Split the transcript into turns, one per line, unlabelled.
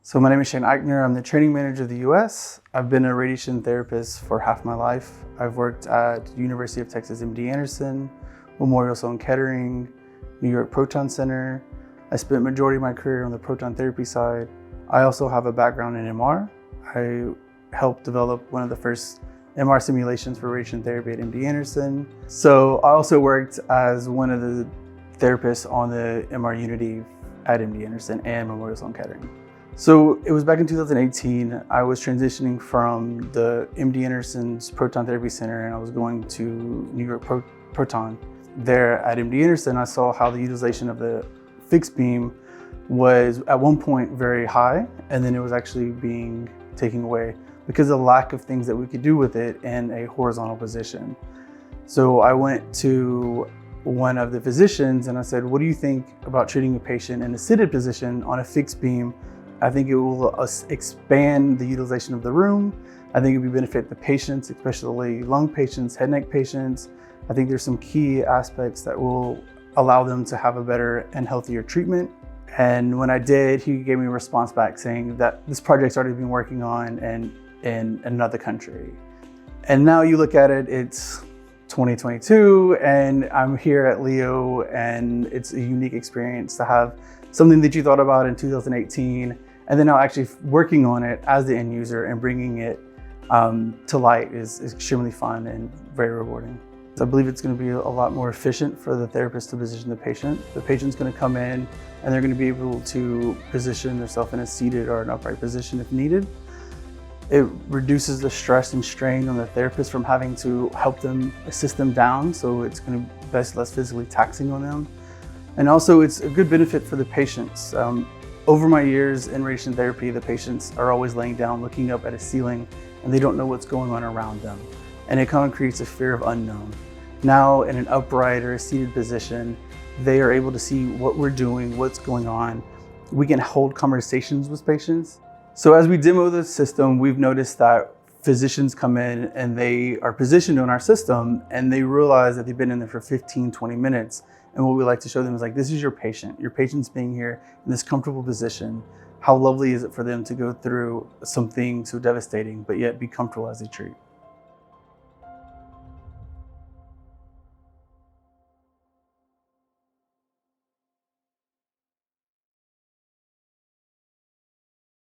So my name is Shane Eichner. I'm the training manager of the US. I've been a radiation therapist for half my life. I've worked at University of Texas MD Anderson, Memorial Sloan Kettering, New York Proton Center. I spent majority of my career on the proton therapy side. I also have a background in MR. I helped develop one of the first MR simulations for radiation therapy at MD Anderson. So I also worked as one of the therapists on the MR Unity at MD Anderson and Memorial Sloan Kettering. So it was back in 2018. I was transitioning from the MD Anderson's Proton Therapy Center and I was going to New York Proton. There at MD Anderson, I saw how the utilization of the fixed beam was at one point very high, and then it was actually being taken away because of the lack of things that we could do with it in a horizontal position. So I went to one of the physicians and I said, what do you think about treating a patient in a seated position on a fixed beam? I think it will expand the utilization of the room. I think it would benefit the patients, especially lung patients, head neck patients. I think there's some key aspects that will allow them to have a better and healthier treatment. And when I did, he gave me a response back saying that this project's already been working on and in another country. And now you look at it, it's 2022 and I'm here at Leo, and it's a unique experience to have something that you thought about in 2018 and then now actually working on it as the end user and bringing it to light is extremely fun and very rewarding. So I believe it's going to be a lot more efficient for the therapist to position the patient. The patient's going to come in and they're going to be able to position themselves in a seated or an upright position if needed. It reduces the stress and strain on the therapist from having to help them, assist them down, so it's going to be less physically taxing on them. And also it's a good benefit for the patients. Over my years in radiation therapy, the patients are always laying down, looking up at a ceiling, and they don't know what's going on around them. And it kind of creates a fear of unknown. Now in an upright or a seated position, they are able to see what we're doing, what's going on. We can hold conversations with patients. So as we demo the system, we've noticed that physicians come in and they are positioned on our system and they realize that they've been in there for 15, 20 minutes. And what we like to show them is like, this is your patient. Your patient's being here in this comfortable position. How lovely is it for them to go through something so devastating, but yet be comfortable as they treat?